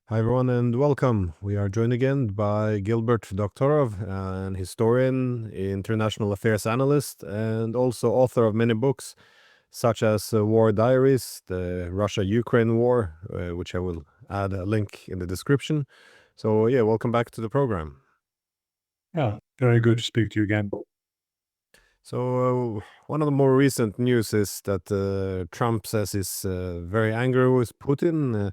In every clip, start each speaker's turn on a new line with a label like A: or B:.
A: Hi everyone and welcome. We are joined again by Gilbert, Doctorow, an historian, international affairs analyst, and also author of many books such as War Diaries, the Russia-Ukraine War, which I will add a link in the description. So yeah, welcome back to the program.
B: Yeah, very good to speak to you again.
A: So one of the more recent news is that Trump says he's very angry with Putin.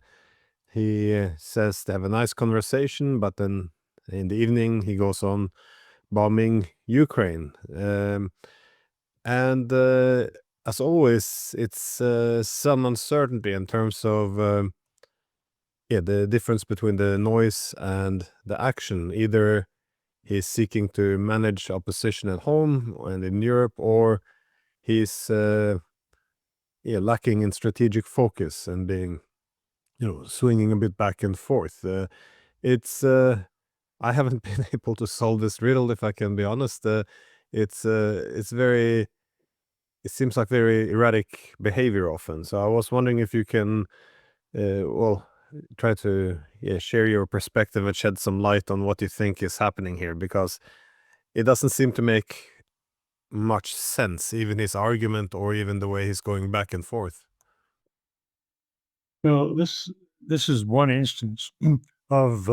A: He says they have a nice conversation, but then in the evening he goes on bombing Ukraine. And as always, it's some uncertainty in terms of the difference between the noise and the action. Either he's seeking to manage opposition at home and in Europe, or he's lacking in strategic focus and being, swinging a bit back and forth. It's I haven't been able to solve this riddle, if I can be honest. It's very. It seems like very erratic behavior often. So I was wondering if you can, well, try to share your perspective and shed some light on what you think is happening here, because it doesn't seem to make much sense, even his argument or even the way he's going back and forth.
B: Well, this is one instance of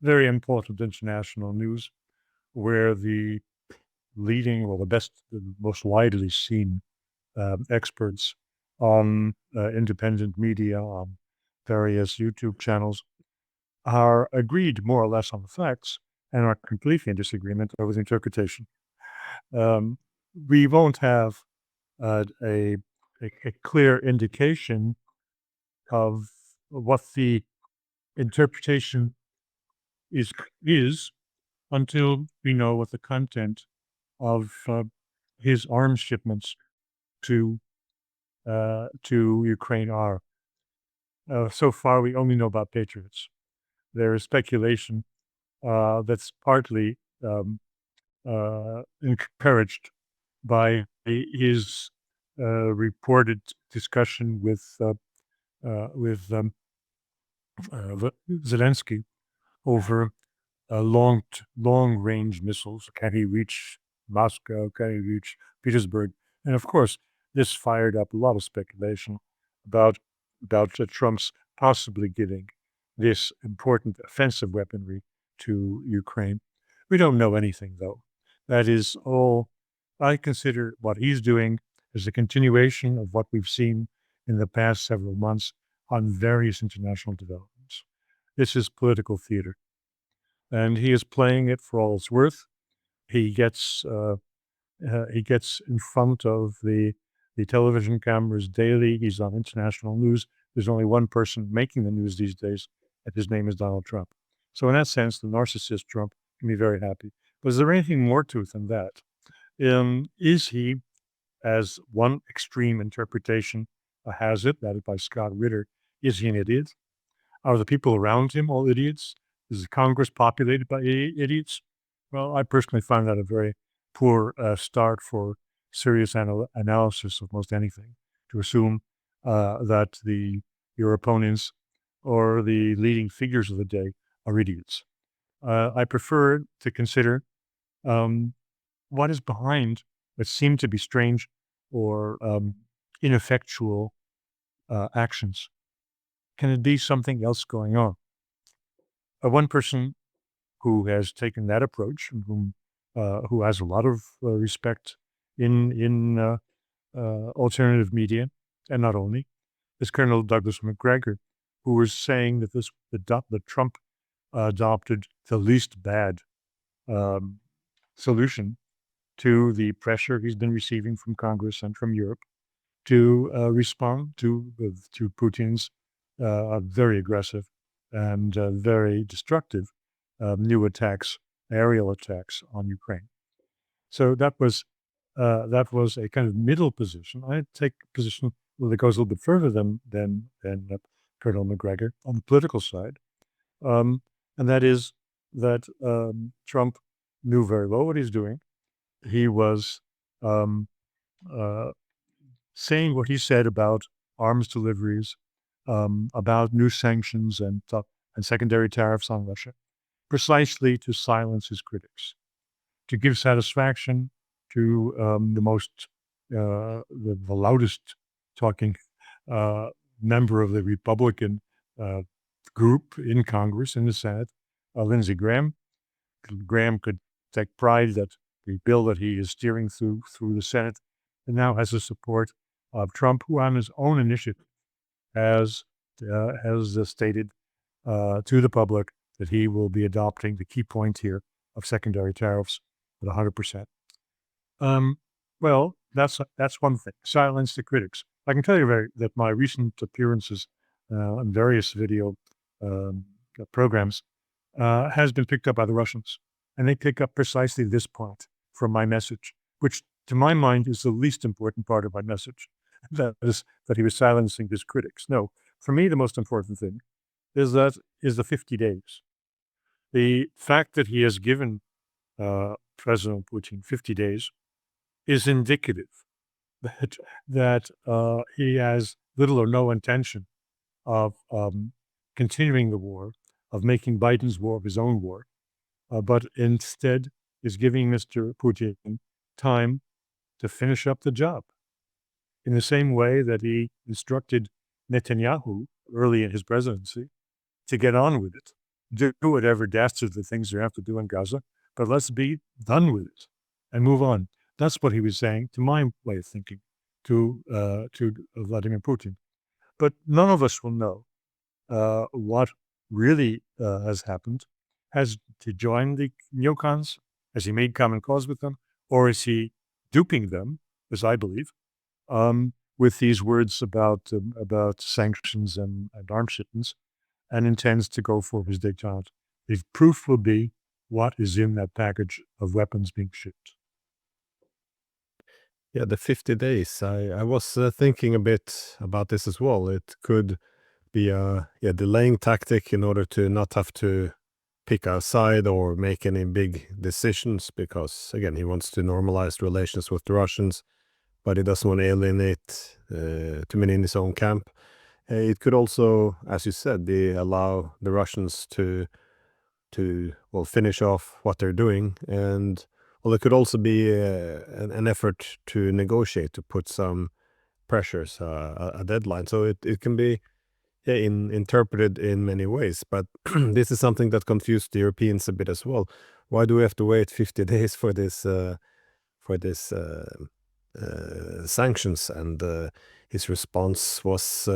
B: very important international news where the the most widely seen experts on independent media, on various YouTube channels, are agreed more or less on the facts and are completely in disagreement over the interpretation. Um, we won't have a, a clear indication of what the interpretation is until we know what the content of his arms shipments to to Ukraine are. So far, we only know about Patriots. There is speculation that's partly encouraged by his reported discussion with Zelensky over long range missiles. Can he reach Moscow? Can he reach Petersburg? And of course, this fired up a lot of speculation about Trump's possibly giving this important offensive weaponry to Ukraine. We don't know anything though. That is all. I consider what he's doing as a continuation of what we've seen in the past several months on various international developments. This is political theater and he is playing it for all it's worth. He gets he gets in front of the television cameras daily. He's on international news. There's only one person making the news these days, and his name is Donald Trump. So in that sense, the narcissist Trump can be very happy. But is there anything more to it than that? Is he, as one extreme interpretation has it, that is by Scott Ritter, is he an idiot? Are the people around him all idiots? Is the Congress populated by idiots? Well, I personally find that a very poor start for serious analysis of most anything, to assume that your opponents or the leading figures of the day are idiots. I prefer to consider um, what is behind what seem to be strange or ineffectual actions. Can it be something else going on? One person who has taken that approach and who has a lot of respect in alternative media, and not only, is Colonel Douglas McGregor, who was saying that that Trump adopted the least bad um, solution to the pressure he's been receiving from Congress and from Europe to respond to Putin's very aggressive and very destructive new attacks, aerial attacks on Ukraine. So that was a kind of middle position. I take a position that goes a little bit further than Colonel McGregor on the political side, um, and that is that Trump knew very well what he's doing. He was um, uh, saying what he said about arms deliveries, about new sanctions and secondary tariffs on Russia, precisely to silence his critics, to give satisfaction to the loudest talking member of the Republican group in Congress, in the Senate, Lindsey Graham. Graham could take pride that the bill that he is steering through the Senate now has the support of Trump, who on his own initiative has stated to the public that he will be adopting the key point here of secondary tariffs at 100%. Well, that's one thing. Silence the critics. I can tell you that my recent appearances on various video programs has been picked up by the Russians, and they pick up precisely this point from my message, which to my mind is the least important part of my message. That is that he was silencing his critics. No, for me, the most important thing is the 50 days. The fact that he has given President Putin 50 days is indicative that he has little or no intention of continuing the war, of making Biden's war his own war, but instead is giving Mr. Putin time to finish up the job. In the same way that he instructed Netanyahu early in his presidency to get on with it, do whatever dastardly things you have to do in Gaza, but let's be done with it and move on. That's what he was saying, to my way of thinking, to Vladimir Putin. But none of us will know what really has happened. Has he joined the neocons? Has he made common cause with them? Or is he duping them, as I believe, with these words about sanctions and arms shipments, and intends to go for his détente? The proof will be what is in that package of weapons being shipped.
A: Yeah, the 50 days. I was thinking a bit about this as well. It could be a delaying tactic in order to not have to pick a side or make any big decisions, because, again, he wants to normalize relations with the Russians, but he doesn't want to alienate too many in his own camp. It could also, as you said, allow the Russians to finish off what they're doing. And well, it could also be an effort to negotiate, to put some pressures, a deadline. So it can be interpreted in many ways. But this is something that confused the Europeans a bit as well. Why do we have to wait 50 days for this sanctions? And his response was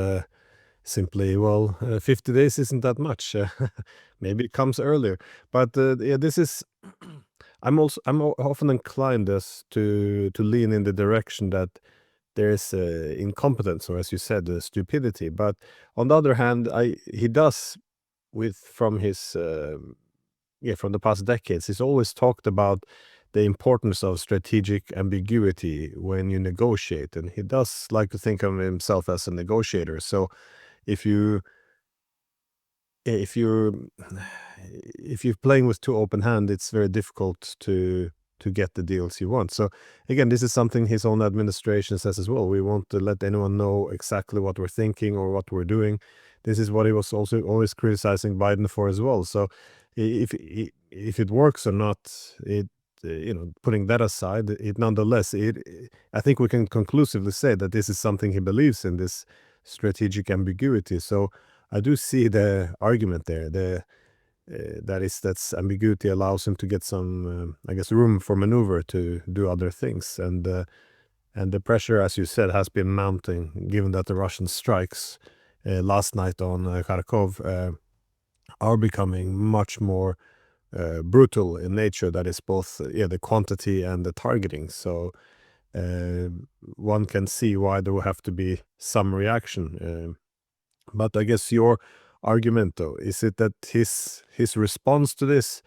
A: simply, well, 50 days isn't that much. Maybe it comes earlier. But this is. I'm often inclined to lean in the direction that there's incompetence, or, as you said, stupidity. But on the other hand, he does, from the past decades, he's always talked about the importance of strategic ambiguity when you negotiate, and he does like to think of himself as a negotiator. So if you're playing with too open hand, it's very difficult to get the deals you want. So again, this is something his own administration says as well. We won't let anyone know exactly what we're thinking or what we're doing. This is what he was also always criticizing Biden for as well. So if it works or not, putting that aside, nonetheless, I think we can conclusively say that this is something he believes in, this strategic ambiguity. So I do see the argument there. That's ambiguity allows him to get some, room for maneuver to do other things, and the pressure, as you said, has been mounting, given that the Russian strikes last night on Kharkov are becoming much more brutal in nature. That is both the quantity and the targeting. So one can see why there will have to be some reaction. But I guess your argument, though, is it that his response to this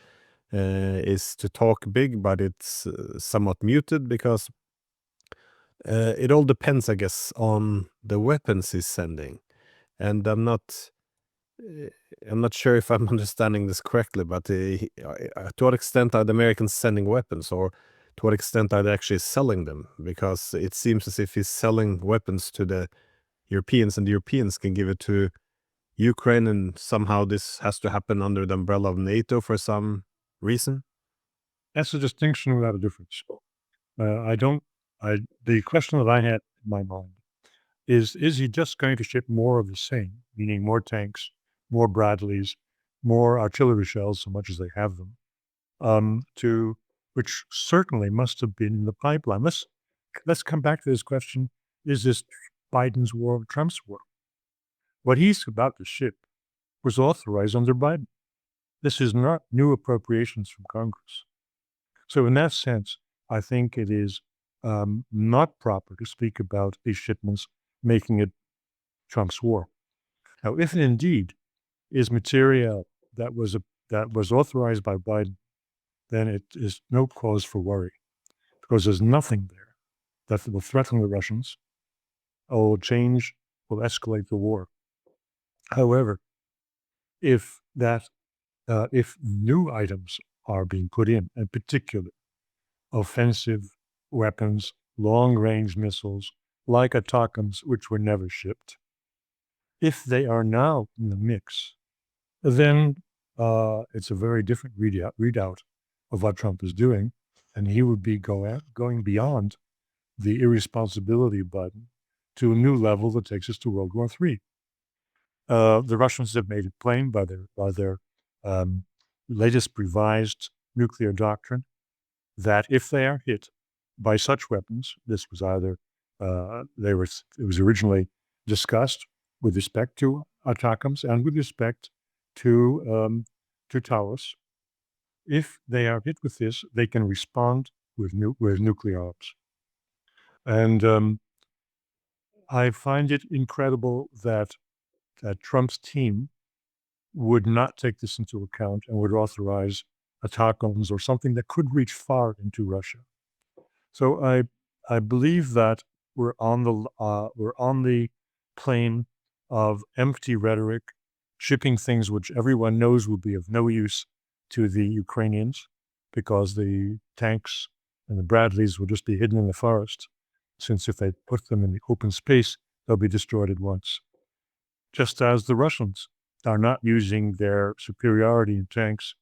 A: is to talk big, but it's somewhat muted, because it all depends, I guess, on the weapons he's sending. And I'm not sure if I'm understanding this correctly, but to what extent are the Americans sending weapons, or to what extent are they actually selling them? Because it seems as if he's selling weapons to the Europeans, and the Europeans can give it to Ukraine, and somehow this has to happen under the umbrella of NATO for some reason?
B: That's a distinction without a difference. The question that I had in my mind is he just going to ship more of the same, meaning more tanks, more Bradleys, more artillery shells, so much as they have them, to which certainly must have been in the pipeline. Let's come back to this question. Is this Biden's war or Trump's war? What he's about to ship was authorized under Biden. This is not new appropriations from Congress. So in that sense, I think it is not proper to speak about these shipments making it Trump's war. Now, if it indeed is material that was authorized by Biden, then it is no cause for worry, because there's nothing there that will threaten the Russians or will escalate the war. However, if new items are being put in particular offensive weapons, long-range missiles, like ATACMS, which were never shipped, if they are now in the mix, then it's a very different readout of what Trump is doing, and he would be going beyond the irresponsibility button to a new level that takes us to World War III. The Russians have made it plain by their latest revised nuclear doctrine that if they are hit by such weapons, this was either it was originally discussed with respect to ATACMS and with respect to Taurus. If they are hit with this, they can respond with nuclear arms. And I find it incredible that Trump's team would not take this into account and would authorize ATACMS or something that could reach far into Russia. So I believe that we're on the plane of empty rhetoric, shipping things which everyone knows will be of no use to the Ukrainians, because the tanks and the Bradleys will just be hidden in the forest, since if they put them in the open space, they'll be destroyed at once. Just as the Russians are not using their superiority in tanks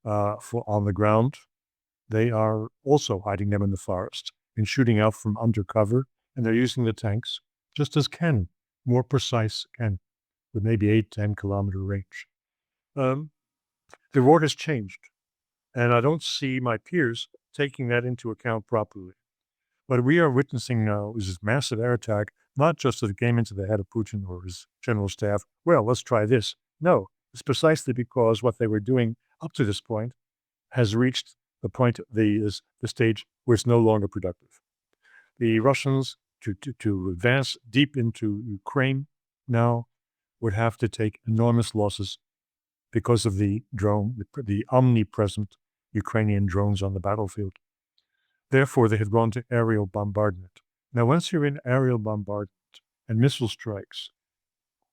B: on the ground, they are also hiding them in the forest and shooting out from undercover, and they're using the tanks just as cannon, more precise cannon, with maybe 8-10 kilometer range. The war has changed, and I don't see my peers taking that into account properly. What we are witnessing now is this massive air attack, not just that it came into the head of Putin or his general staff. Well, let's try this. No, it's precisely because what they were doing up to this point has reached the point, the stage where it's no longer productive. The Russians, to advance deep into Ukraine now, would have to take enormous losses because of the omnipresent Ukrainian drones on the battlefield. Therefore, they have gone to aerial bombardment. Now, once you're in aerial bombardment and missile strikes,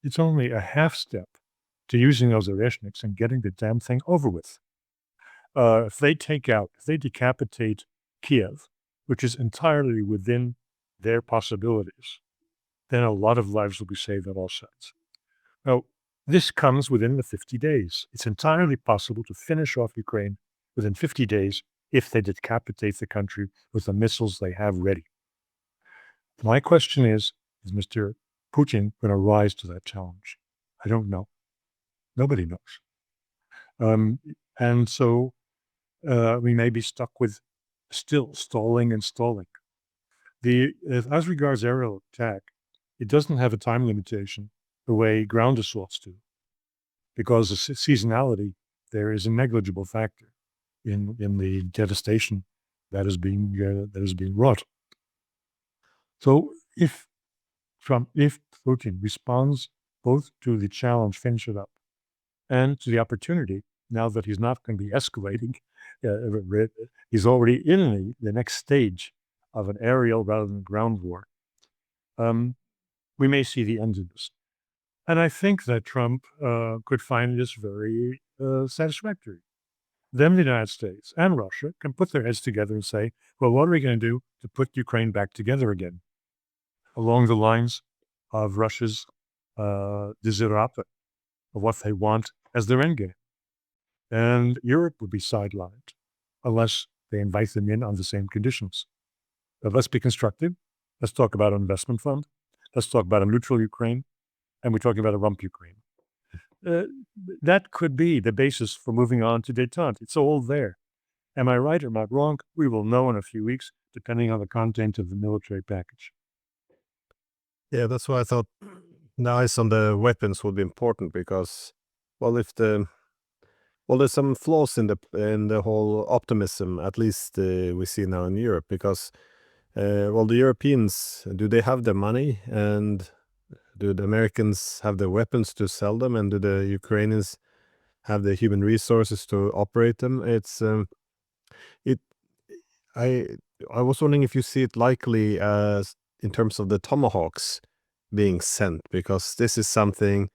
B: it's only a half step to using those Oreshniks and getting the damn thing over with. If they decapitate Kiev, which is entirely within their possibilities, then a lot of lives will be saved on all sides. Now, this comes within the 50 days. It's entirely possible to finish off Ukraine within 50 days if they decapitate the country with the missiles they have ready. My question is Mr. Putin going to rise to that challenge? I don't know. Nobody knows. And so we may be stuck with still stalling and stalling. As regards aerial attack, it doesn't have a time limitation the way ground assaults do, because the seasonality there is a negligible factor in the devastation that is being wrought. So if Putin responds both to the challenge, finish it up, and to the opportunity, now that he's not going to be escalating, he's already in the next stage of an aerial rather than ground war, we may see the end of this. And I think that Trump could find this very satisfactory. Then the United States and Russia can put their heads together and say, well, what are we going to do to put Ukraine back together again? Along the lines of Russia's desiderata, of what they want as their endgame. And Europe would be sidelined unless they invite them in on the same conditions. But let's be constructive. Let's talk about an investment fund. Let's talk about a neutral Ukraine. And we're talking about a rump Ukraine. Uh, that could be the basis for moving on to détente. It's all there. Am I right or am I wrong? We will know in a few weeks, depending on the content of the military package.
A: Yeah, that's why I thought the eyes on the weapons would be important because, well, there's some flaws in the whole optimism, at least we see now in Europe, because well, the Europeans, do they have the money, and do the Americans have the weapons to sell them, and do the Ukrainians have the human resources to operate them? It I I was wondering if you see it likely as in terms of the Tomahawks being sent, because this is something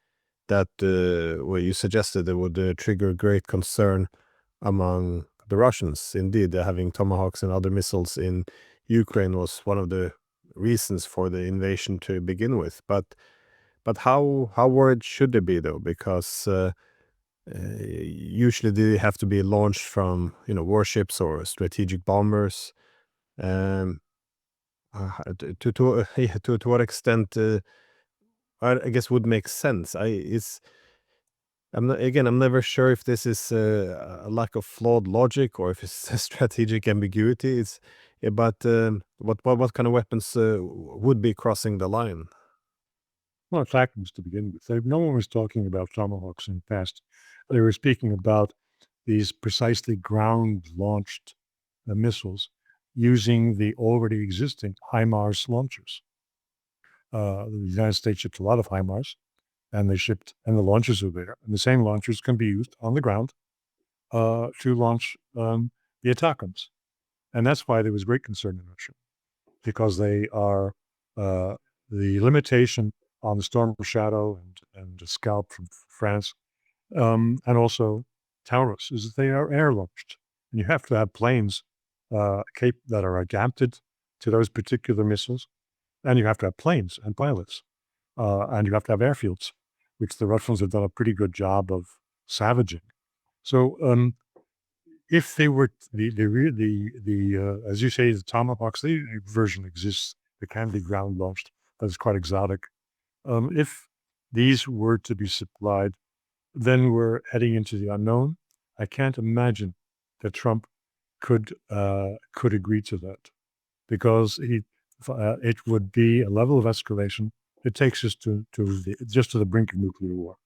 A: that well, you suggested it would trigger great concern among the Russians. Indeed, having Tomahawks and other missiles in Ukraine was one of the reasons for the invasion to begin with. But how worried should they be though? Because usually they have to be launched from warships or strategic bombers. Um, yeah, to what extent I guess would make sense. I'm never sure if this is a lack of flawed logic or if it's a strategic ambiguity. But what kind of weapons would be crossing the line?
B: Well, ATACMS to begin with. No one was talking about Tomahawks in the past. They were speaking about these precisely ground-launched missiles using the already existing HIMARS launchers. The United States shipped a lot of HIMARS, and the launchers are there. And the same launchers can be used on the ground to launch the ATACMS. And that's why there was great concern in Russia, because they are the limitation on the Storm Shadow and the Scalp from France, and also Taurus, is that they are air launched, and you have to have planes that are adapted to those particular missiles, and you have to have planes and pilots, and you have to have airfields, which the Russians have done a pretty good job of savaging. So if they were as you say, the Tomahawks, the version exists. It can be ground launched. That's quite exotic. If these were to be supplied, then we're heading into the unknown. I can't imagine that Trump could agree to that, because it would be a level of escalation. It takes us just to the brink of nuclear war.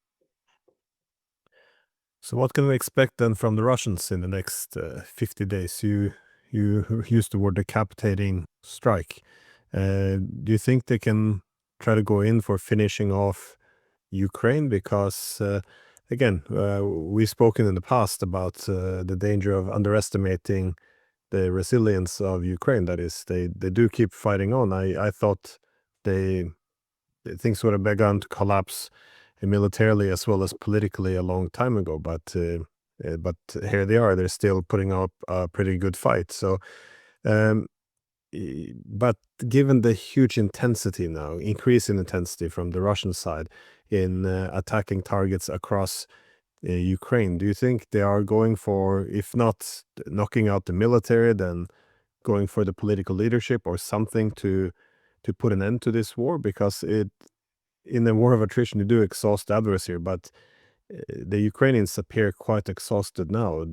A: So what can we expect then from the Russians in the next 50 days? You used the word decapitating strike. Do you think they can try to go in for finishing off Ukraine? Because again, we've spoken in the past about the danger of underestimating the resilience of Ukraine. That is, they do keep fighting on. I thought things would have begun to collapse militarily as well as politically a long time ago, but here they are. They're still putting up a pretty good fight. So, um, but given the huge intensity now, increase in intensity from the Russian side in attacking targets across Ukraine, do you think they are going for, if not knocking out the military, then going for the political leadership or something to put an end to this war? Because in a war of attrition, you do exhaust the adversary, but the Ukrainians appear quite exhausted now.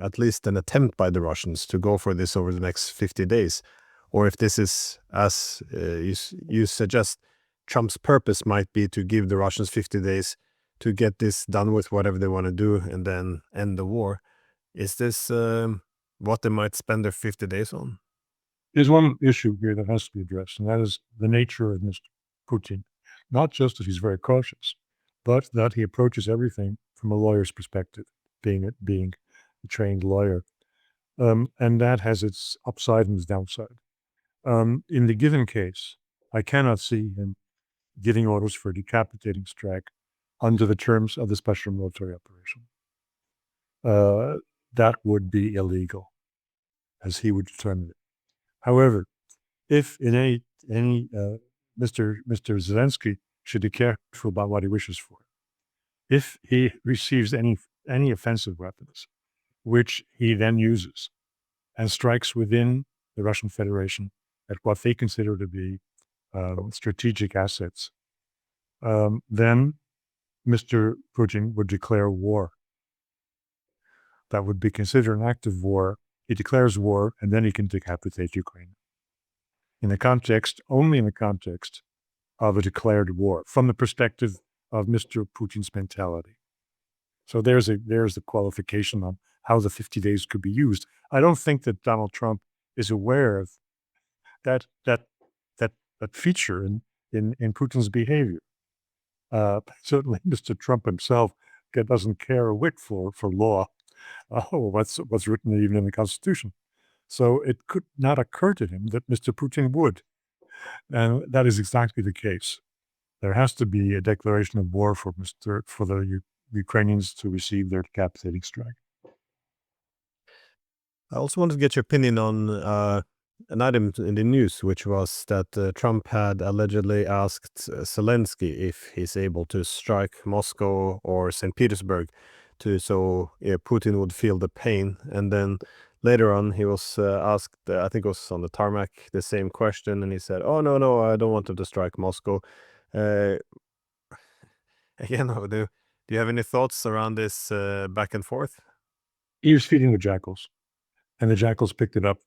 A: At least an attempt by the Russians to go for this over the next 50 days. Or if this is, as you suggest, Trump's purpose might be to give the Russians 50 days to get this done with, whatever they want to do, and then end the war. Is this what they might spend their 50 days on?
B: There's one issue here that has to be addressed, and that is the nature of Mr. Putin. Not just that he's very cautious, but that he approaches everything from a lawyer's perspective, being a trained lawyer. And that has its upside and its downside. In the given case, I cannot see him giving orders for a decapitating strike under the terms of the special military operation. That would be illegal, as he would determine it. However, if in any Mr. Zelensky should be careful about what he wishes for. if he receives any offensive weapons, which he then uses and strikes within the Russian Federation at what they consider to be strategic assets, then Mr. Putin would declare war. That would be considered an act of war. He declares war, and then he can decapitate Ukraine. Only in the context of a declared war, from the perspective of Mr. Putin's mentality. So there's the qualification on how the 50 days could be used. I don't think that Donald Trump is aware of that feature in Putin's behavior. Certainly, Mr. Trump himself doesn't care a whit for law, what's written even in the Constitution. So it could not occur to him that Mr. Putin would, and that is exactly the case. There has to be a declaration of war for the Ukrainians to receive their decapitating strike.
A: I also wanted to get your opinion on an item in the news, which was that Trump had allegedly asked Zelensky if he's able to strike Moscow or St. Petersburg so Putin would feel the pain. And then later on, he was asked, I think it was on the tarmac, the same question, and he said, "Oh, no, I don't want him to strike Moscow." Again, do you have any thoughts around this back and forth?
B: He was feeding the jackals, and the jackals picked it up.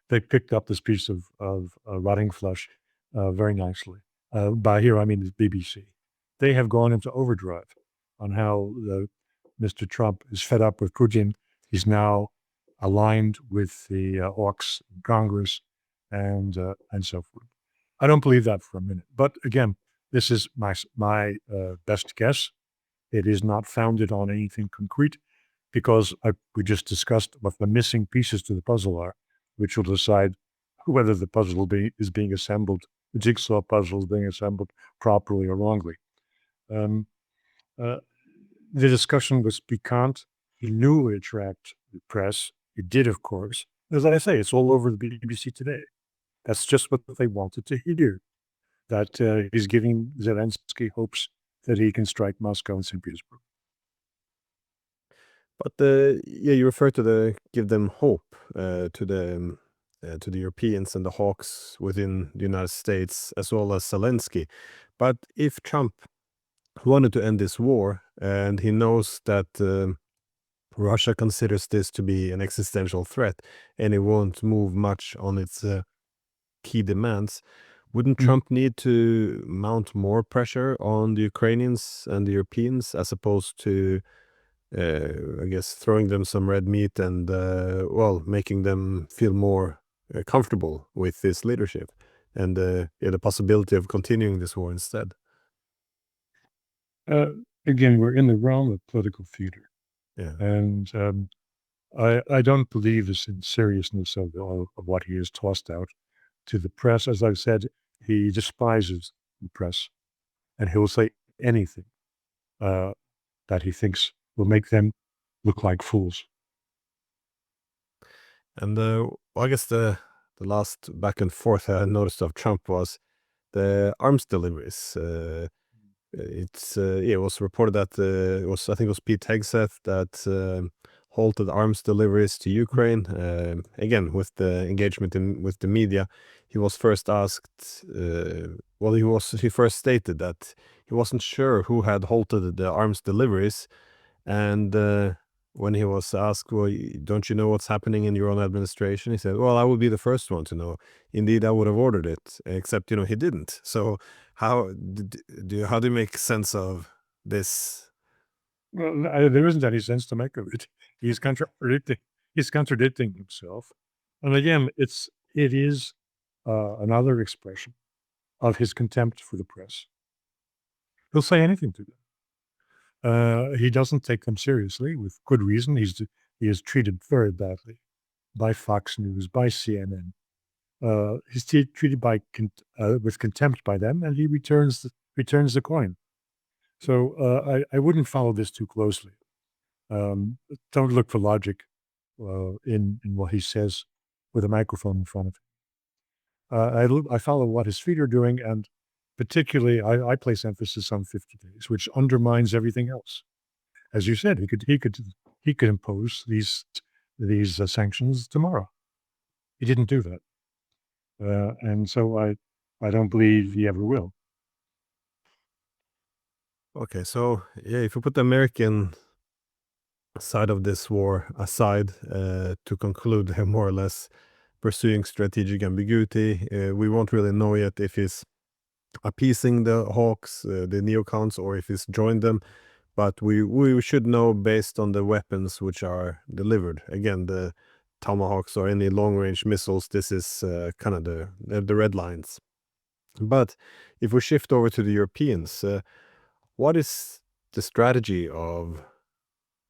B: They picked up this piece of rotting flesh very nicely. By here, I mean the BBC. They have gone into overdrive on how Mr. Trump is fed up with Putin. He's now aligned with the hawks in Congress and so forth. I don't believe that for a minute. But again, this is my best guess. It is not founded on anything concrete because we just discussed what the missing pieces to the puzzle are, which will decide whether the puzzle is being assembled, the jigsaw puzzle is being assembled properly or wrongly. The discussion was piquant. He knew it would attract the press. It did, of course. As I say, it's all over the BBC today. That's just what they wanted to hear, that he's giving Zelensky hopes that he can strike Moscow and St. Petersburg.
A: But you refer to give them hope to the Europeans and the hawks within the United States, as well as Zelensky. But if Trump wanted to end this war, and he knows that Russia considers this to be an existential threat, and it won't move much on its key demands, wouldn't Trump need to mount more pressure on the Ukrainians and the Europeans as opposed to I guess throwing them some red meat and making them feel more comfortable with this leadership and the possibility of continuing this war instead?
B: Again, we're in the realm of political theater,
A: Yeah.
B: and I don't believe the seriousness of what he has tossed out to the press. As I've said, he despises the press, and he will say anything that he thinks will make them look like fools.
A: And I guess the last back and forth I noticed of Trump was the arms deliveries. It was reported that I think it was Pete Hegseth that halted arms deliveries to Ukraine. Again, with the engagement with the media, he was first asked. He first stated that he wasn't sure who had halted the arms deliveries, and when he was asked, "Well, don't you know what's happening in your own administration?" He said, "Well, I would be the first one to know. Indeed, I would have ordered it, except he didn't." So how do you make sense of this?
B: Well, there isn't any sense to make of it. He's contradicting. He's contradicting himself, and again, it is another expression of his contempt for the press. He'll say anything to them. He doesn't take them seriously, with good reason. He is treated very badly by Fox News, by CNN. He's treated with contempt by them, and he returns the coin. So I wouldn't follow this too closely. Don't look for logic in what he says with a microphone in front of him. I follow what his feet are doing, and Particularly, I place emphasis on 50 days, which undermines everything else. As you said, he could impose these sanctions tomorrow. He didn't do that, and so I don't believe he ever will.
A: Okay, so yeah, if you put the American side of this war aside, to conclude, they're more or less pursuing strategic ambiguity. We won't really know yet if he's appeasing the Hawks, the neocons, or if he's joined them. But we should know based on the weapons which are delivered. Again, the Tomahawks or any long-range missiles, this is kind of the red lines. But if we shift over to the Europeans, what is the strategy of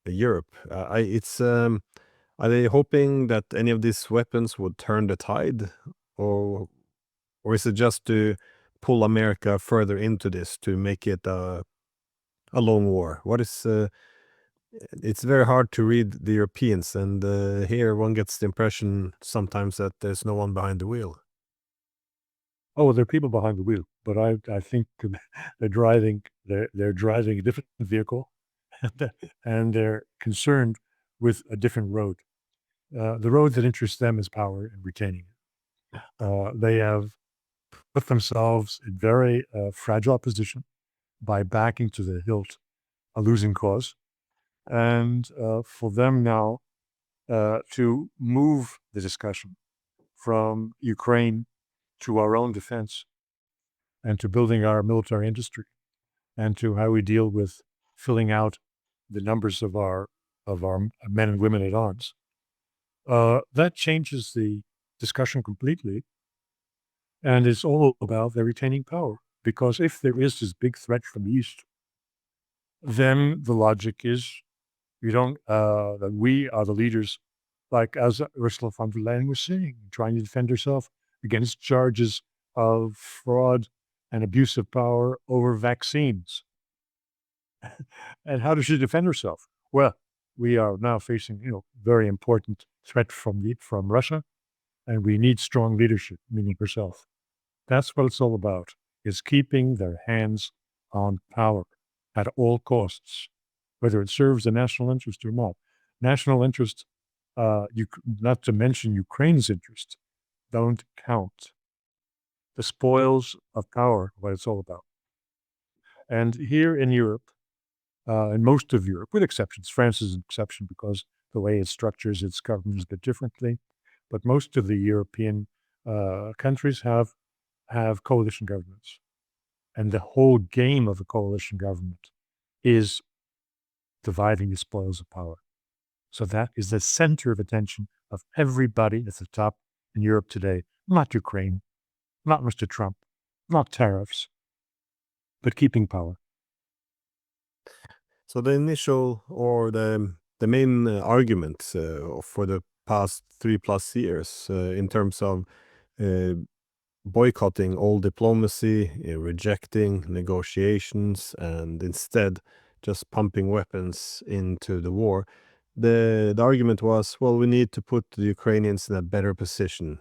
A: Europe? Are they hoping that any of these weapons would turn the tide, or is it just to pull America further into this to make it a long war? What is it's very hard to read the Europeans, and here one gets the impression sometimes that there's no one behind the wheel.
B: Oh, there are people behind the wheel, but I think they're driving a different vehicle, and they're concerned with a different road. The road that interests them is power and retaining it. They have put themselves in very fragile position by backing to the hilt a losing cause, and for them now to move the discussion from Ukraine to our own defense and to building our military industry and to how we deal with filling out the numbers of our men and women at arms. That changes the discussion completely, and it's all about their retaining power. Because if there is this big threat from the east, then the logic is you don't that we are the leaders, like as Ursula von der Leyen was saying, trying to defend herself against charges of fraud and abuse of power over vaccines. And how does she defend herself? Well, we are now facing, very important threat from Russia, and we need strong leadership, meaning herself. That's what it's all about, is keeping their hands on power at all costs, whether it serves the national interest or not. National interest, not to mention Ukraine's interest, don't count. The spoils of power, what it's all about. And here in Europe, in most of Europe, with exceptions, France is an exception because the way it structures its governments a bit differently, but most of the European countries have coalition governments. And the whole game of a coalition government is dividing the spoils of power. So that is the center of attention of everybody at the top in Europe today. Not Ukraine, not Mr. Trump, not tariffs, but keeping power.
A: So the initial or the main argument for the past 3+ years in terms of uh, boycotting all diplomacy, rejecting negotiations, and instead just pumping weapons into the war. The argument was, well, we need to put the Ukrainians in a better position.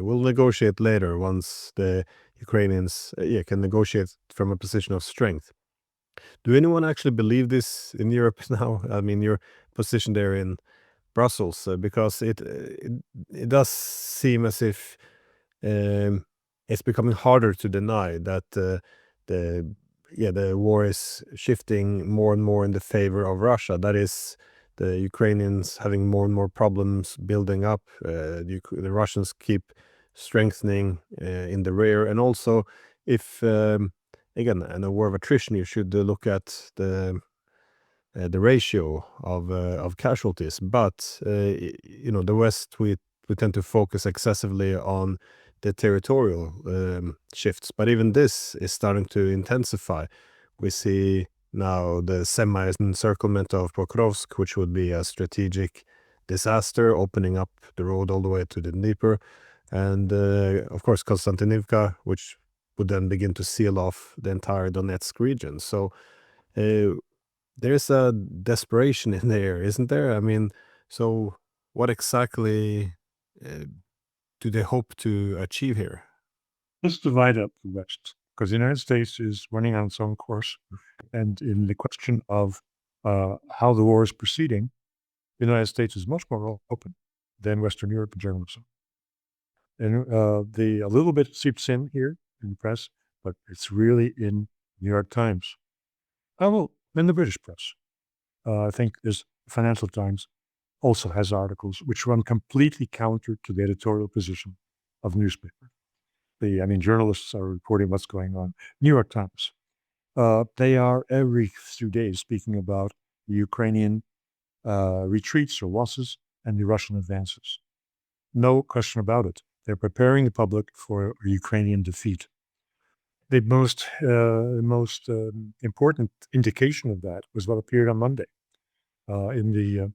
A: We'll negotiate later once the Ukrainians can negotiate from a position of strength. Do anyone actually believe this in Europe now? I mean, your position there in Brussels, because it does seem as if um, it's becoming harder to deny that the the war is shifting more and more in the favor of Russia. That is, the Ukrainians having more and more problems building up. The Russians keep strengthening in the rear, and also if again, in a war of attrition, you should look at the ratio of casualties. But the West, we tend to focus excessively on the territorial shifts. But even this is starting to intensify. We see now the semi-encirclement of Pokrovsk, which would be a strategic disaster, opening up the road all the way to the Dnieper, and of course Konstantinivka, which would then begin to seal off the entire Donetsk region. So there's a desperation in the air, isn't there? I mean, so what exactly uh, do they hope to achieve here?
B: Let's divide up the West. because the United States is running on its own course. And in the question of how the war is proceeding, the United States is much more open than Western Europe in journalism. And a little bit seeps in here in the press, but it's really in New York Times. Oh, well, in the British press. I think there's Financial Times also has articles which run completely counter to the editorial position of the newspaper. Journalists are reporting what's going on. New York Times. They are every few days speaking about the Ukrainian retreats or losses and the Russian advances. No question about it. They're preparing the public for a Ukrainian defeat. The most important indication of that was what appeared on Monday in the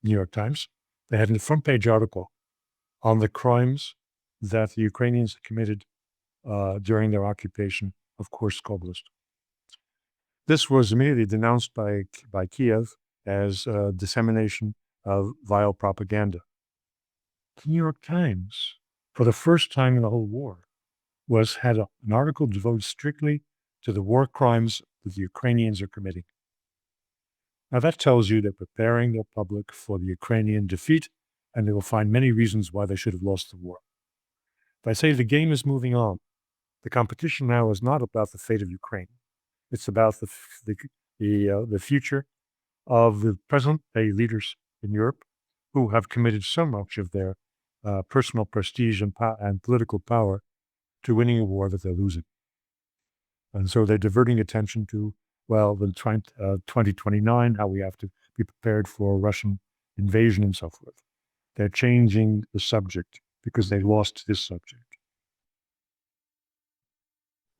B: New York Times. They had a front page article on the crimes that the Ukrainians committed during their occupation of Kursk Oblast. This was immediately denounced by Kiev as dissemination of vile propaganda. The New York Times, for the first time in the whole war, had an article devoted strictly to the war crimes that the Ukrainians are committing. Now that tells you they're preparing their public for the Ukrainian defeat, and they will find many reasons why they should have lost the war. If I say the game is moving on, the competition now is not about the fate of Ukraine. It's about the future of the present-day leaders in Europe who have committed so much of their personal prestige and political power to winning a war that they're losing. And so they're diverting attention to, the 2029, how we have to be prepared for Russian invasion and so forth. They're changing the subject because they lost this subject.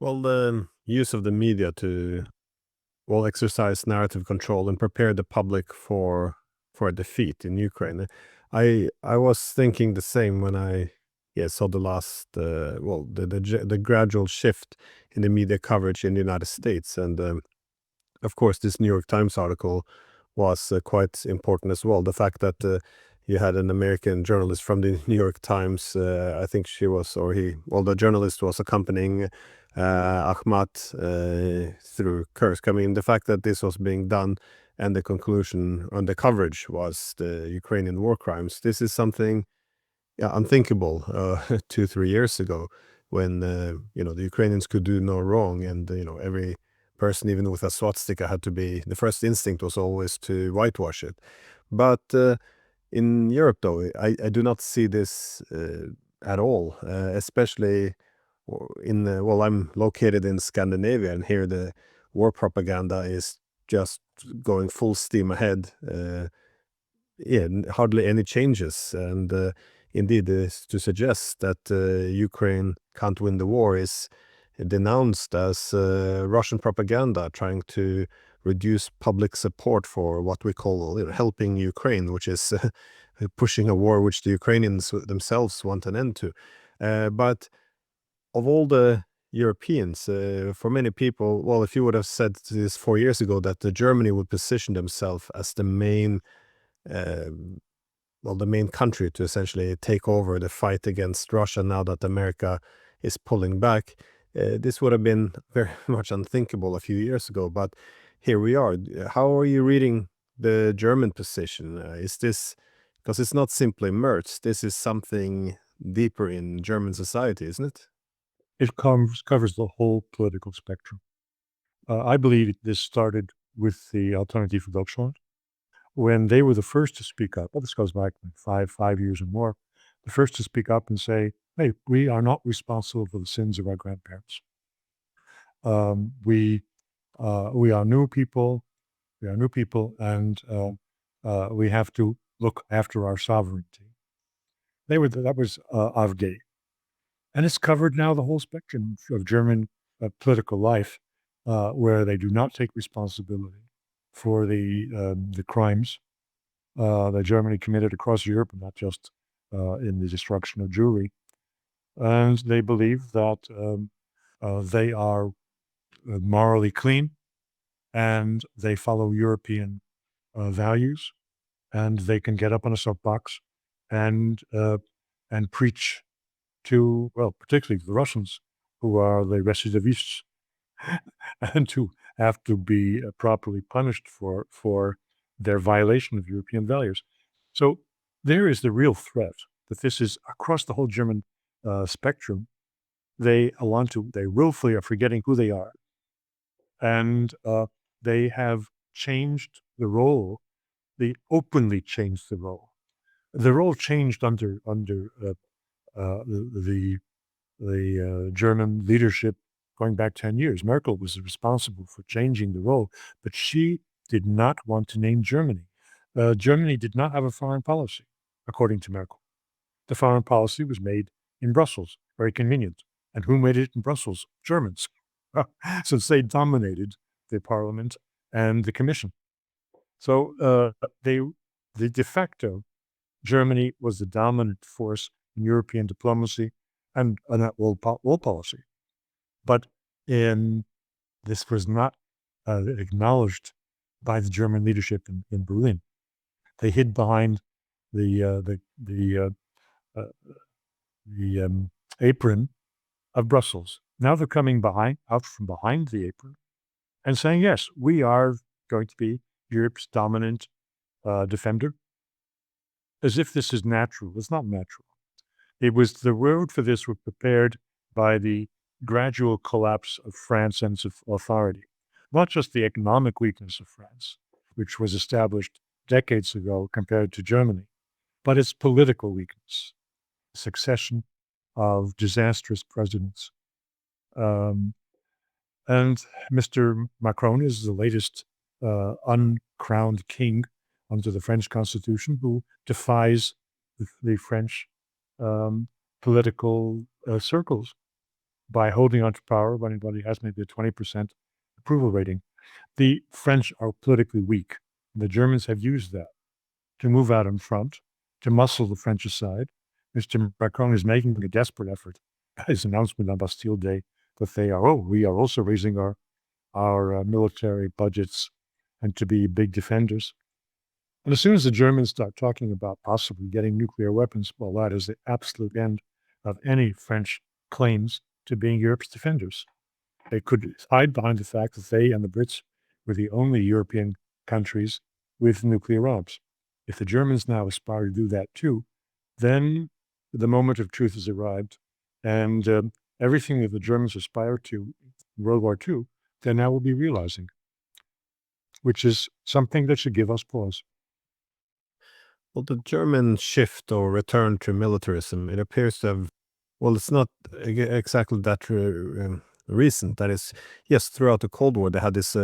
A: Well, the use of the media to exercise narrative control and prepare the public for a defeat in Ukraine. I was thinking the same when I saw the last the gradual shift in the media coverage in the United States, and of course this New York Times article was quite important as well. The fact that you had an American journalist from the New York Times, I think the journalist was accompanying Ahmad through Kursk. I mean, the fact that this was being done and the conclusion on the coverage was the Ukrainian war crimes. This is something unthinkable 2-3 years ago when the Ukrainians could do no wrong, and every person, even with a swastika, had to be, the first instinct was always to whitewash it. But in Europe, though, I do not see this at all, especially I'm located in Scandinavia, and here the war propaganda is just going full steam ahead. Hardly any changes. And indeed, to suggest that Ukraine can't win the war is denounced as Russian propaganda trying to reduce public support for what we call helping Ukraine, which is pushing a war which the Ukrainians themselves want an end to. But of all the Europeans, for many people, if you would have said this 4 years ago that Germany would position themselves as the main country to essentially take over the fight against Russia now that America is pulling back, this would have been very much unthinkable a few years ago. But here we are. How are you reading the German position? Is this, because it's not simply Merz, this is something deeper in German society, isn't it?
B: It covers the whole political spectrum. I believe this started with the Alternative for Deutschland, when they were the first to speak up. Well, this goes back 5 years or more. The first to speak up and say, "Hey, we are not responsible for the sins of our grandparents. We are new people. We are new people, and we have to look after our sovereignty." That was Avge. And it's covered now the whole spectrum of German political life, where they do not take responsibility for the crimes that Germany committed across Europe, and not just in the destruction of Jewry. And they believe that they are morally clean, and they follow European values, and they can get up on a soapbox and preach to, particularly the Russians, who are the recidivists, and who have to be properly punished for their violation of European values. So there is the real threat that this is across the whole German spectrum. They willfully are forgetting who they are, and they have changed the role. They openly changed the role. The role changed under the German leadership going back 10 years. Merkel was responsible for changing the role, but she did not want to name Germany. Germany did not have a foreign policy, according to Merkel. The foreign policy was made in Brussels, very convenient. And who made it in Brussels? Germans, since they dominated the parliament and the commission. So the de facto Germany was the dominant force in European diplomacy and world policy. But this was not acknowledged by the German leadership in Berlin. They hid behind the apron of Brussels. Now they're coming out from behind the apron and saying, yes, we are going to be Europe's dominant defender, as if this is natural. It's not natural. It was the road for this was prepared by the gradual collapse of France and its authority, not just the economic weakness of France, which was established decades ago compared to Germany, but its political weakness, succession of disastrous presidents. And Mr. Macron is the latest uncrowned king under the French Constitution who defies the French political circles by holding on to power when he has maybe a 20% approval rating. The French are politically weak. The Germans have used that to move out in front, to muscle the French aside. Mr. Macron is making a desperate effort. His announcement on Bastille Day that we are also raising our military budgets and to be big defenders. And as soon as the Germans start talking about possibly getting nuclear weapons, well, that is the absolute end of any French claims to being Europe's defenders. They could hide behind the fact that they and the Brits were the only European countries with nuclear arms. If the Germans now aspire to do that too, then the moment of truth has arrived, and everything that the Germans aspired to in World War II, they now will be realizing, which is something that should give us pause.
A: Well, the German shift or return to militarism, it appears to have, well, it's not exactly that recent. That is, yes, throughout the Cold War, they had this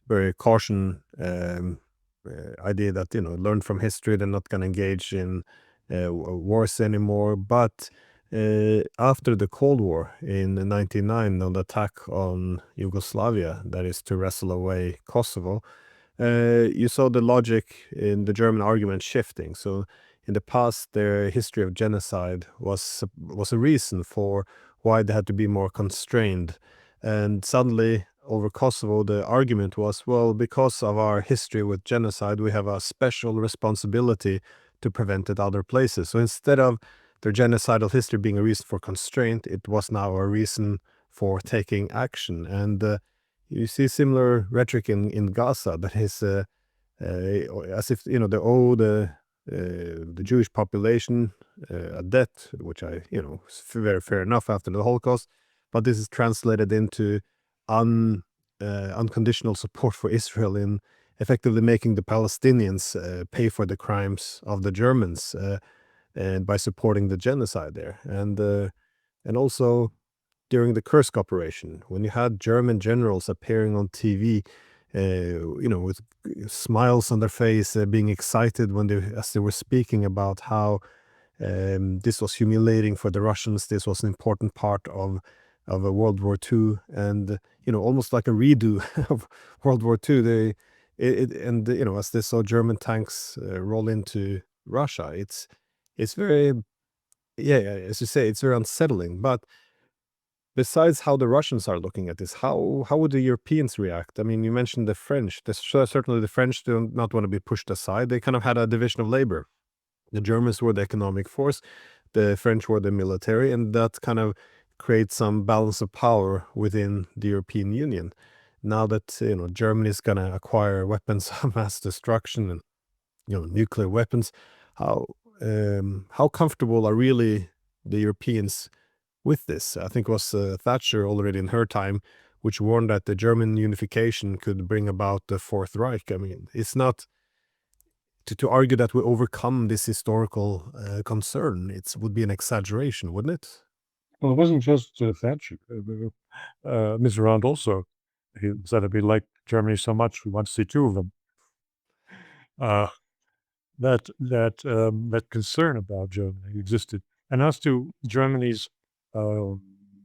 A: very caution idea that, learn from history, they're not going to engage in wars anymore. But after the Cold War in 1999, on the attack on Yugoslavia, that is to wrestle away Kosovo, you saw the logic in the German argument shifting. So in the past, their history of genocide was a reason for why they had to be more constrained. And suddenly, over Kosovo, the argument was, well, because of our history with genocide, we have a special responsibility to prevent it other places. So instead of their genocidal history being a reason for constraint, it was now a reason for taking action. And you see similar rhetoric in Gaza, that is as if, they owe the Jewish population a debt, which is very fair enough after the Holocaust, but this is translated into unconditional support for Israel in effectively making the Palestinians pay for the crimes of the Germans and by supporting the genocide there. And also during the Kursk operation, when you had German generals appearing on TV, with smiles on their face, being excited as they were speaking about how this was humiliating for the Russians, this was an important part of a World War II, and almost like a redo of World War II. As they saw German tanks roll into Russia, it's very, as you say, it's very unsettling. But besides how the Russians are looking at this, how would the Europeans react? I mean, you mentioned the French. Certainly the French do not want to be pushed aside. They kind of had a division of labor. The Germans were the economic force, the French were the military, and that kind of create some balance of power within the European Union. Now that Germany is gonna acquire weapons of mass destruction and nuclear weapons, how comfortable are really the Europeans with this? I think it was Thatcher already in her time, which warned that the German unification could bring about the Fourth Reich. I mean, it's not to argue that we overcome this historical concern. It would be an exaggeration, wouldn't it?
B: Well, it wasn't just Thatcher. Mitterrand also, he said that we like Germany so much, we want to see two of them. That concern about Germany existed. And as to Germany's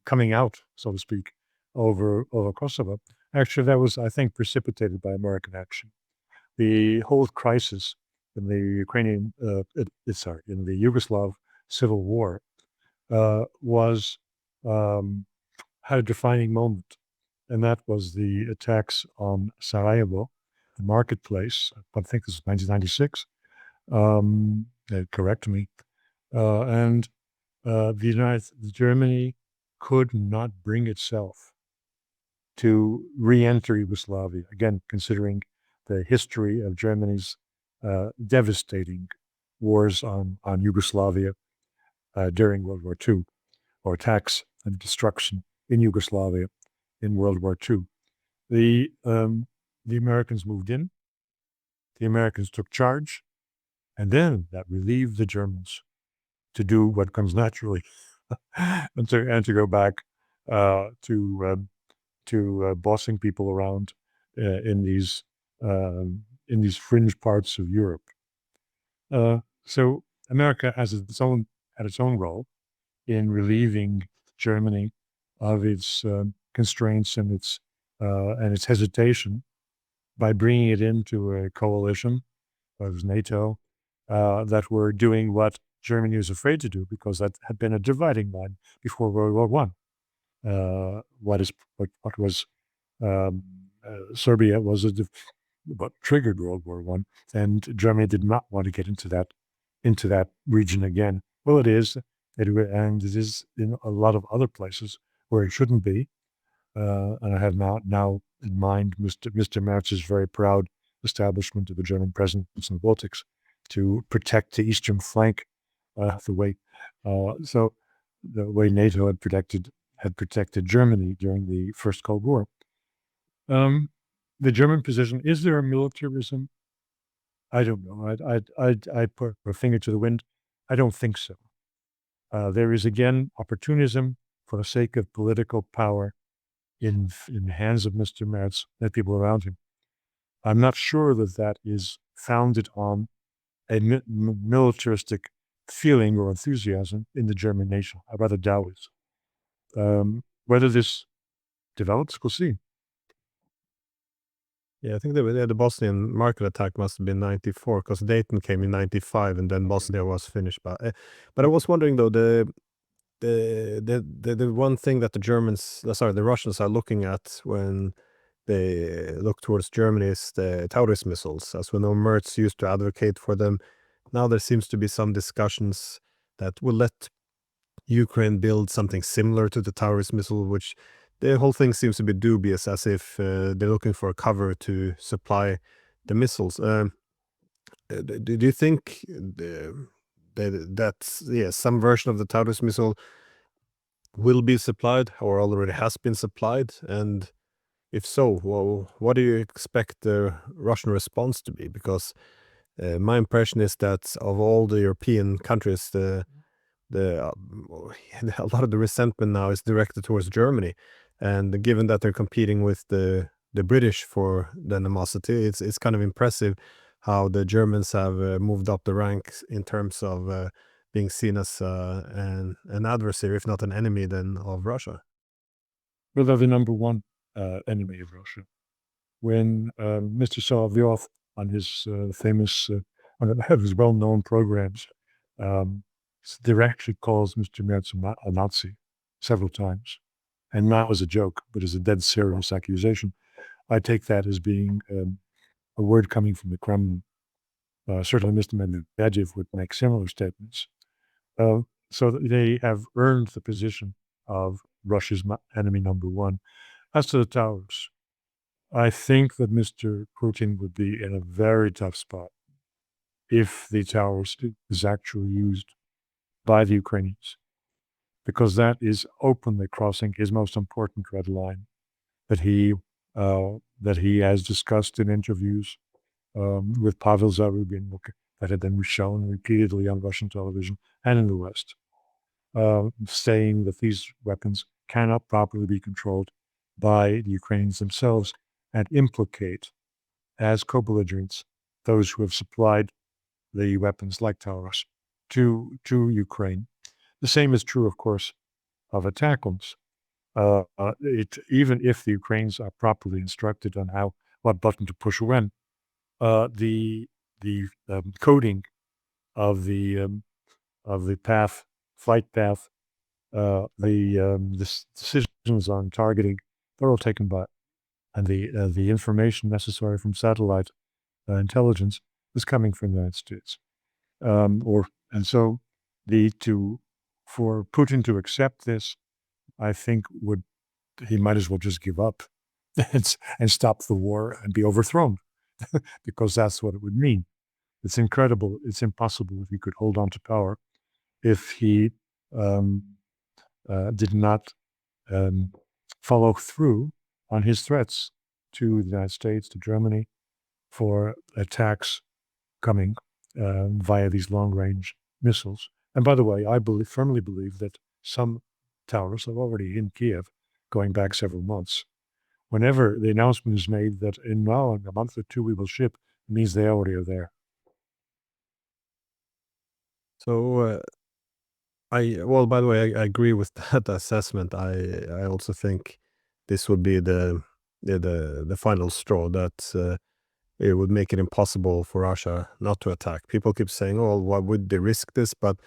B: coming out, so to speak, over Kosovo, actually that was, I think, precipitated by American action. The whole crisis in the Ukrainian, in the Yugoslav civil war was had a defining moment, and that was the attacks on Sarajevo, the marketplace. I think this was 1996. Correct me. And Germany could not bring itself to re-enter Yugoslavia, again, considering the history of Germany's devastating wars on Yugoslavia during World War II, or attacks and destruction in Yugoslavia in World War II. The Americans moved in, the Americans took charge, and then that relieved the Germans to do what comes naturally, and to go back to bossing people around in these fringe parts of Europe. So America had its own role in relieving Germany of its constraints and its hesitation by bringing it into a coalition, it was NATO, that were doing what Germany was afraid to do, because that had been a dividing line before World War One. What was Serbia was what triggered World War One, and Germany did not want to get into that region again. Well, it is, and it is in a lot of other places where it shouldn't be. And I have now in mind Mr. Merz's very proud establishment of a German presence in the Baltics to protect the eastern flank, the way NATO had protected Germany during the First Cold War. The German position, is there a militarism? I don't know. I put a finger to the wind. I don't think so. There is, again, opportunism for the sake of political power in the hands of Mr. Merz and people around him. I'm not sure that is founded on a militaristic feeling or enthusiasm in the German nation. I rather doubt it. Whether this develops, we'll see.
A: Yeah, I think the Bosnian market attack must have been 94, because Dayton came in 95, and then Bosnia was finished. But I was wondering though, the one thing that the Russians are looking at when they look towards Germany is the Taurus missiles. As we know, Merz used to advocate for them. Now there seems to be some discussions that will let Ukraine build something similar to the Taurus missile, which the whole thing seems to be dubious, as if they're looking for a cover to supply the missiles. Do you think that's some version of the Taurus missile will be supplied or already has been supplied? And if so, well, what do you expect the Russian response to be? Because my impression is that of all the European countries, a lot of the resentment now is directed towards Germany, and given that they're competing with the British for the animosity, it's kind of impressive how the Germans have moved up the ranks in terms of being seen as an adversary, if not an enemy, then of Russia.
B: Well, they're the number one enemy of Russia. When Mr. Solovyov, on his famous, on his well-known programs, directly calls Mr. Merz a Nazi several times, and not as a joke, but as a dead serious accusation. I take that as being a word coming from the Kremlin. Certainly Mr. Medvedev would make similar statements. So they have earned the position of Russia's enemy number one. As to the towers, I think that Mr. Putin would be in a very tough spot if the towers is actually used by the Ukrainians, because that is openly crossing his most important red line that he has discussed in interviews with Pavel Zarubin, that had been shown repeatedly on Russian television and in the West, saying that these weapons cannot properly be controlled by the Ukrainians themselves and implicate as co-belligerents those who have supplied the weapons like towers to Ukraine. The same is true, of course, of ATACMS. Even if the Ukrainians are properly instructed on what button to push when, the coding of the flight path, the decisions on targeting, they're all taken by, and the information necessary from satellite intelligence is coming from the United States. And so for Putin to accept this, I think he might as well just give up and stop the war and be overthrown, because that's what it would mean. It's incredible. It's impossible if he could hold on to power if he did not follow through on his threats to the United States, to Germany, for attacks coming via these long-range missiles. And by the way, I firmly believe that some towers are already in Kiev, going back several months. Whenever the announcement is made that in a month or two we will ship, it means they already are there.
A: So, well, by the way, I agree with that assessment. I also think this would be the final straw, that it would make it impossible for Russia not to attack. People keep saying, "Oh, why would they risk this?" But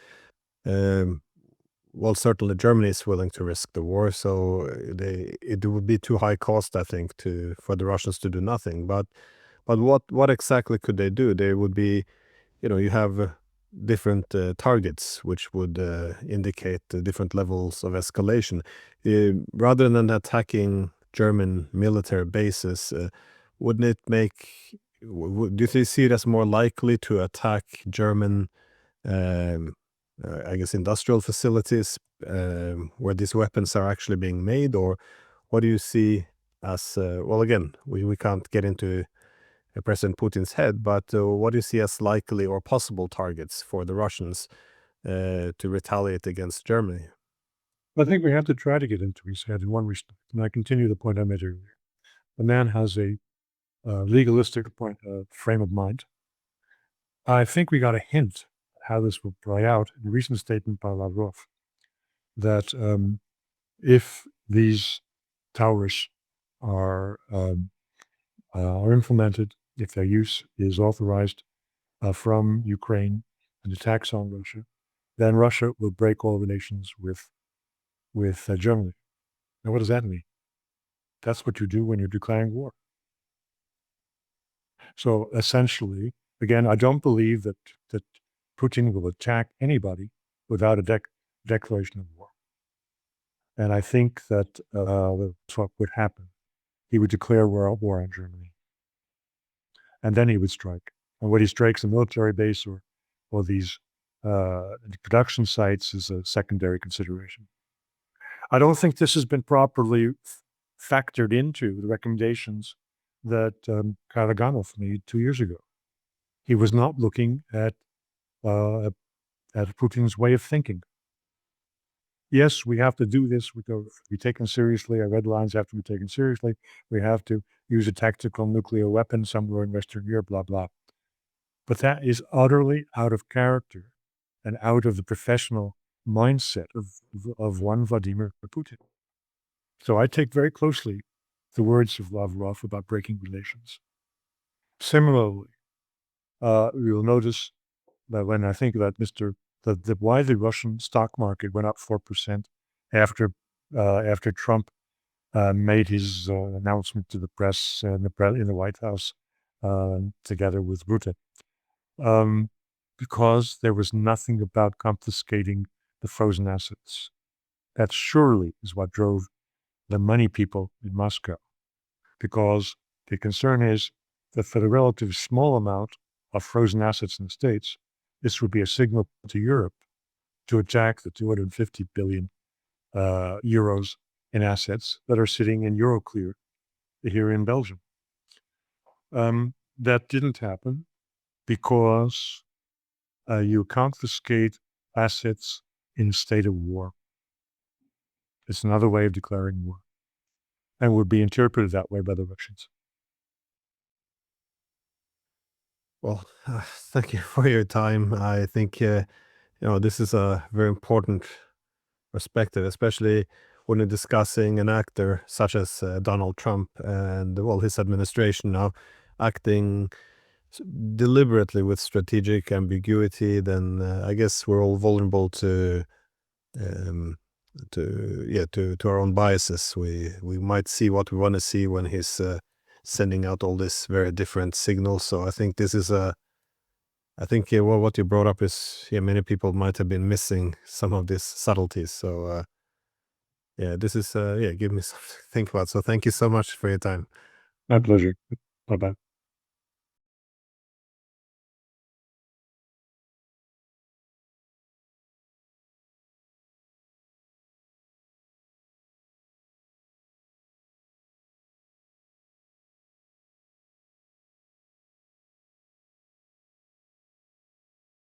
A: well, certainly Germany is willing to risk the war, so it would be too high cost, I think, for the Russians to do nothing. But what exactly could they do? They would be, you have different targets which would indicate different levels of escalation. Rather than attacking German military bases, wouldn't it do you see it as more likely to attack German, um, I guess, industrial facilities where these weapons are actually being made? Or what do you see as, well, again, we can't get into President Putin's head, but what do you see as likely or possible targets for the Russians to retaliate against Germany?
B: I think we have to try to get into his head in one respect. And I continue the point I made earlier. The man has a legalistic frame of mind. I think we got a hint how this will play out in a recent statement by Lavrov that if these towers are implemented, if their use is authorized from Ukraine and attacks on Russia, then Russia will break all relations with Germany. Now, what does that mean? That's what you do when you're declaring war. So essentially, again, I don't believe that Putin will attack anybody without a declaration of war. And I think that that's what would happen. He would declare war on Germany, and then he would strike. And whether he strikes a military base or these production sites is a secondary consideration. I don't think this has been properly factored into the recommendations that Karaganov made 2 years ago. He was not looking at Putin's way of thinking. Yes, we have to do this. We have to be taken seriously. Our red lines have to be taken seriously. We have to use a tactical nuclear weapon somewhere in Western Europe, blah, blah. But that is utterly out of character and out of the professional mindset of one Vladimir Putin. So I take very closely the words of Lavrov about breaking relations. Similarly, we will notice that when I think about why the Russian stock market went up 4% after Trump made his announcement to the press in the White House together with Rutte, because there was nothing about confiscating the frozen assets. That surely is what drove the money people in Moscow, because the concern is that for the relatively small amount of frozen assets in the States, this would be a signal to Europe to attack the 250 billion euros in assets that are sitting in Euroclear here in Belgium. That didn't happen because you confiscate assets in a state of war. It's another way of declaring war, and would be interpreted that way by the Russians.
A: Well, thank you for your time. I think this is a very important perspective, especially when you're discussing an actor such as Donald Trump and his administration now acting deliberately with strategic ambiguity. Then I guess we're all vulnerable to our own biases. We might see what we want to see when he's sending out all this very different signals. So I think this is what you brought up is many people might have been missing some of these subtleties. So this is give me something to think about. So thank you so much for your time.
B: My pleasure. Bye-bye.